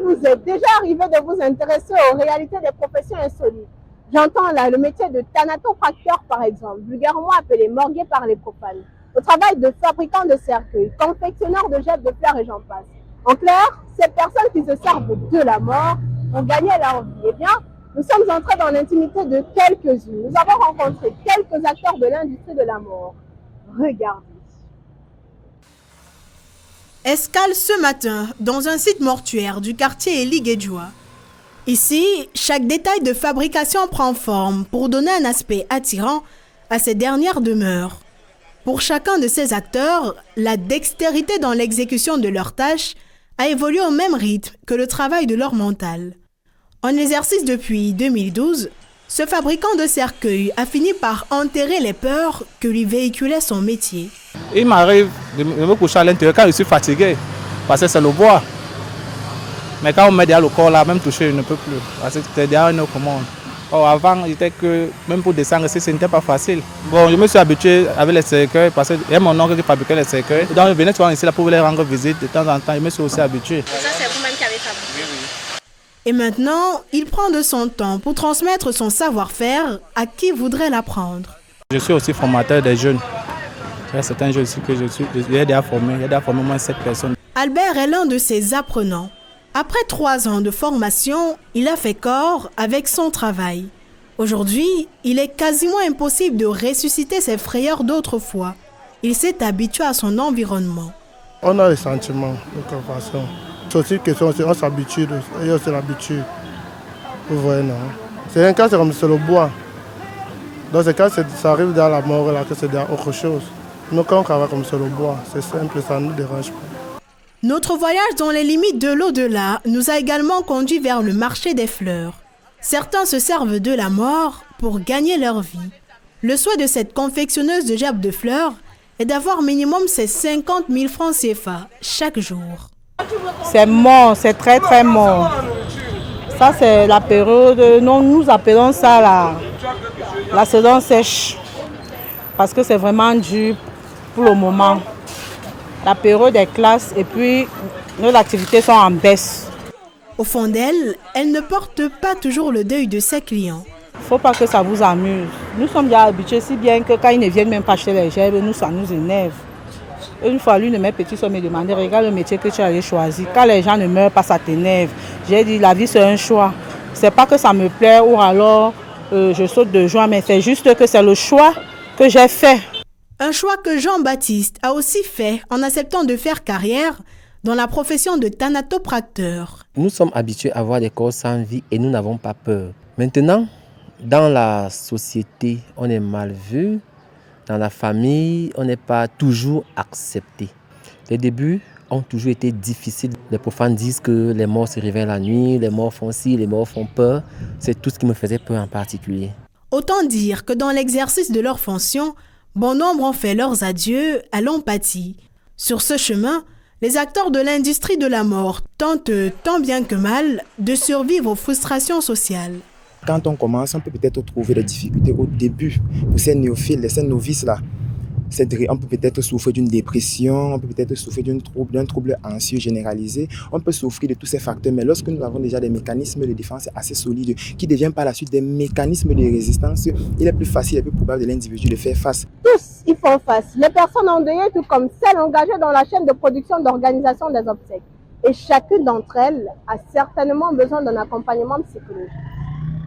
vous est déjà arrivé de vous intéresser aux réalités des professions insolites, j'entends là le métier de thanatopracteur par exemple, vulgairement appelé morgué par les profanes, au travail de fabricant de cercueils, confectionneur de jets de fleurs et j'en passe. En clair, ces personnes qui se servent de la mort pour gagner leur vie. Eh bien, nous sommes entrés dans l'intimité de quelques-unes. Nous avons rencontré quelques acteurs de l'industrie de la mort. Regardez. Escale ce matin dans un site mortuaire du quartier Elie Guédioua. Ici, chaque détail de fabrication prend forme pour donner un aspect attirant à ces dernières demeures. Pour chacun de ces acteurs, la dextérité dans l'exécution de leurs tâches a évolué au même rythme que le travail de leur mental. En exercice depuis 2012, ce fabricant de cercueils a fini par enterrer les peurs que lui véhiculait son métier. Il m'arrive de me coucher à l'intérieur quand je suis fatigué, parce que c'est le bois. Mais quand on met derrière le corps là, même toucher, je ne peux plus, parce que c'est derrière une commande. Oh, avant, il était que même pour descendre ici, ce n'était pas facile. Bon, je me suis habitué avec les cercueils, parce qu'il y a mon oncle qui fabriquait les cercueils. Donc je venais souvent ici là pour les rendre visite de temps en temps, je me suis aussi habitué. Et ça, c'est vous-même qui avez fabriqué? Oui. Et maintenant, il prend de son temps pour transmettre son savoir-faire à qui voudrait l'apprendre. Je suis aussi formateur des jeunes. C'est un jeu aussi que j'ai déjà formé. J'ai déjà formé au moins 7 personnes. Albert est l'un de ces apprenants. Après 3 ans de formation, il a fait corps avec son travail. Aujourd'hui, il est quasiment impossible de ressusciter ses frayeurs d'autrefois. Il s'est habitué à son environnement. On a les sentiments de compassion. C'est aussi une question, on s'habitue, et on l'habitude. Vous voyez, non? C'est un cas, c'est comme c'est le bois. Dans ce cas, ça arrive dans la mort, là, que c'est dans autre chose. Nous, quand on travaille comme c'est le bois, c'est simple, ça ne nous dérange pas. Notre voyage dans les limites de l'au-delà nous a également conduit vers le marché des fleurs. Certains se servent de la mort pour gagner leur vie. Le souhait de cette confectionneuse de gerbes de fleurs est d'avoir minimum ses 50 000 francs CFA chaque jour. C'est mort, c'est très très mort. Ça c'est la période, nous appelons ça la saison sèche. Parce que c'est vraiment dur pour le moment. La période est classe et puis nos activités sont en baisse. Au fond d'elle, elle ne porte pas toujours le deuil de ses clients. Il ne faut pas que ça vous amuse. Nous sommes déjà habitués, si bien que quand ils ne viennent même pas acheter les gerbes, ça nous énerve. Une fois, l'une de mes petits soeurs me demandait, regarde le métier que tu as choisi. Quand les gens ne meurent pas, ça t'énerve. J'ai dit, la vie c'est un choix. C'est pas que ça me plaît ou alors je saute de joie, mais c'est juste que c'est le choix que j'ai fait. Un choix que Jean-Baptiste a aussi fait en acceptant de faire carrière dans la profession de thanatopracteur. Nous sommes habitués à voir des corps sans vie et nous n'avons pas peur. Maintenant, dans la société, on est mal vu. Dans la famille, on n'est pas toujours accepté. Les débuts ont toujours été difficiles. Les profanes disent que les morts se réveillent la nuit, les morts font ci, les morts font peur. C'est tout ce qui me faisait peur en particulier. Autant dire que dans l'exercice de leur fonction, bon nombre ont fait leurs adieux à l'empathie. Sur ce chemin, les acteurs de l'industrie de la mort tentent tant bien que mal de survivre aux frustrations sociales. Quand on commence, on peut peut-être trouver des difficultés au début. Pour ces néophiles, ces novices-là, on peut peut-être souffrir d'une dépression, on peut peut-être souffrir d'un trouble anxieux généralisé, on peut souffrir de tous ces facteurs. Mais lorsque nous avons déjà des mécanismes de défense assez solides, qui deviennent par la suite des mécanismes de résistance, il est plus facile et plus probable de l'individu de faire face. Tous y font face, les personnes endeuillées tout comme celles engagées dans la chaîne de production d'organisation des obsèques. Et chacune d'entre elles a certainement besoin d'un accompagnement psychologique.